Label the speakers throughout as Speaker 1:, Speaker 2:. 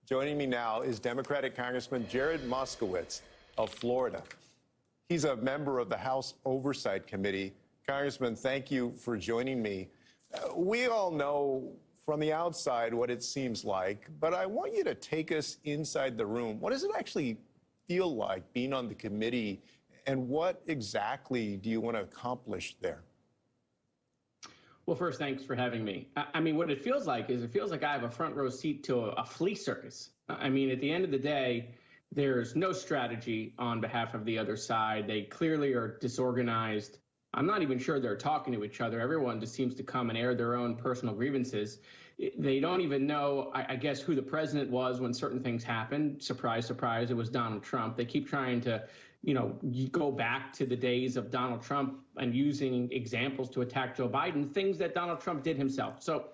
Speaker 1: Joining me now is Democratic Congressman Jared Moskowitz of Florida. He's a member of the House Oversight Committee. Congressman, thank you for joining me. We all know from the outside what it seems like, but I want you to take us inside the room. What does it actually feel like being on the committee, and what exactly do you want to accomplish there?
Speaker 2: Well, first, thanks for having me. I mean, what it feels like is I have a front row seat to a flea circus. I mean, at the end of the day, there's no strategy on behalf of the other side. They clearly are disorganized. I'm not even sure they're talking to each other. Everyone just seems to come and air their own personal grievances. They don't even know, I guess, who the president was when certain things happened. Surprise, surprise, it was Donald Trump. They keep trying to, go back to the days of Donald Trump and using examples to attack Joe Biden, things that Donald Trump did himself. So,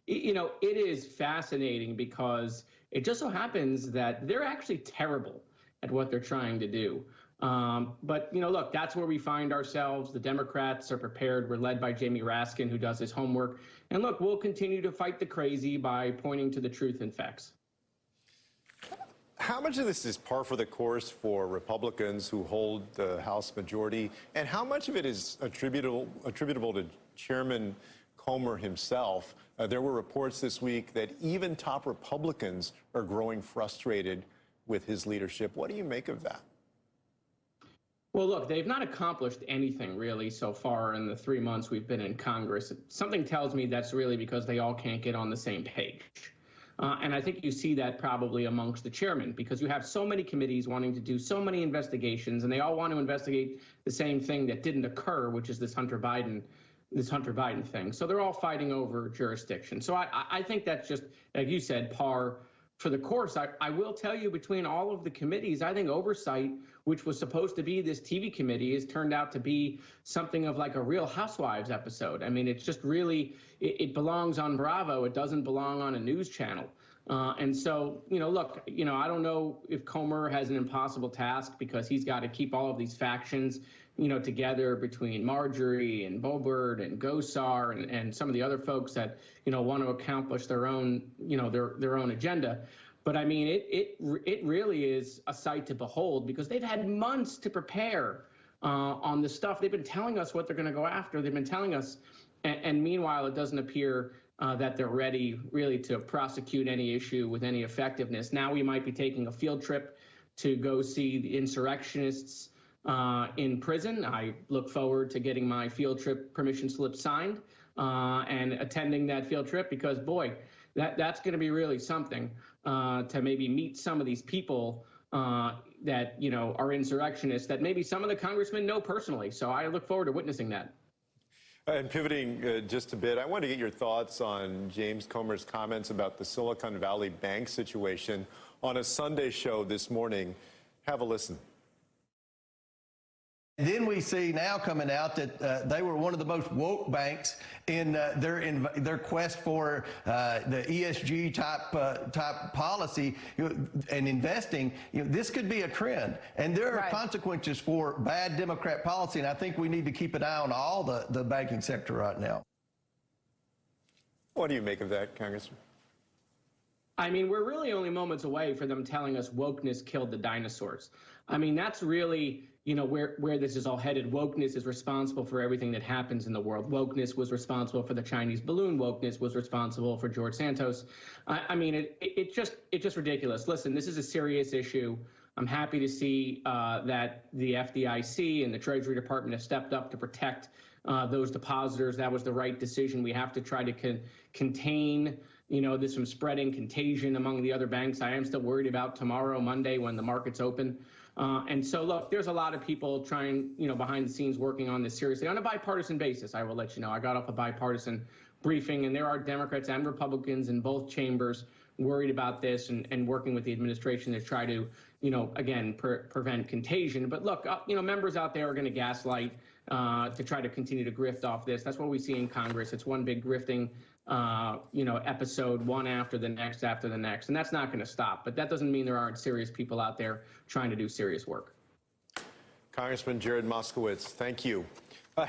Speaker 2: it is fascinating because it just so happens that they're actually terrible at what they're trying to do. But, look, that's where we find ourselves. The Democrats are prepared. We're led by Jamie Raskin, who does his homework. And look, we'll continue to fight the crazy by pointing to the truth and facts.
Speaker 1: How much of this is par for the course for Republicans who hold the House majority, and how much of it is attributable to Chairman Comer himself? There were reports this week that even top Republicans are growing frustrated with his leadership. What do you make of that?
Speaker 2: Well, look, they've not accomplished anything really so far in the 3 months we've been in Congress. Something tells me that's really because they all can't get on the same page. And I think you see that probably amongst the chairmen, because you have so many committees wanting to do so many investigations, and they all want to investigate the same thing that didn't occur, which is this Hunter Biden thing. So they're all fighting over jurisdiction. So I think that's just, like you said, par for the course. I will tell you, between all of the committees, I think oversight, which was supposed to be this TV committee, has turned out to be something of like a Real Housewives episode. I mean, it's just really, it belongs on Bravo. It doesn't belong on a news channel. And so, look, I don't know if Comer has an impossible task, because he's got to keep all of these factions, together between Marjorie and Boebert and Gosar and some of the other folks that, want to accomplish their own, their own agenda. But I mean, it really is a sight to behold, because they've had months to prepare on the stuff. They've been telling us what they're going to go after. They've been telling us, and meanwhile, it doesn't appear that they're ready really to prosecute any issue with any effectiveness. Now we might be taking a field trip to go see the insurrectionists in prison. I look forward to getting my field trip permission slip signed and attending that field trip, because, boy, that's going to be really something, to maybe meet some of these people that, are insurrectionists that maybe some of the congressmen know personally. So I look forward to witnessing that.
Speaker 1: And pivoting just a bit, I want to get your thoughts on James Comer's comments about the Silicon Valley Bank situation on a Sunday show this morning. Have a listen.
Speaker 3: Then we see now coming out that they were one of the most woke banks in their quest for the ESG type policy and investing. This could be a trend, and there are consequences for bad Democrat policy. And I think we need to keep an eye on all the banking sector right now.
Speaker 1: What do you make of that, Congressman?
Speaker 2: I mean, we're really only moments away from them telling us wokeness killed the dinosaurs. I mean, that's really, where this is all headed. Wokeness is responsible for everything that happens in the world. Wokeness was responsible for the Chinese balloon. Wokeness was responsible for George Santos. I mean, it's just ridiculous. Listen, this is a serious issue. I'm happy to see that the FDIC and the Treasury Department have stepped up to protect those depositors. That was the right decision. We have to try to contain this from spreading contagion among the other banks. I am still worried about tomorrow, Monday, when the markets open. And so, look, there's a lot of people trying, behind the scenes working on this seriously on a bipartisan basis. I will let you know. I got off a bipartisan briefing, and there are Democrats and Republicans in both chambers worried about this and working with the administration to try to, again, prevent contagion. But look, members out there are going to gaslight to try to continue to grift off this. That's what we see in Congress. It's one big grifting episode, one after the next, and that's not going to stop. But that doesn't mean there aren't serious people out there trying to do serious work.
Speaker 1: Congressman Jared Moskowitz, thank you.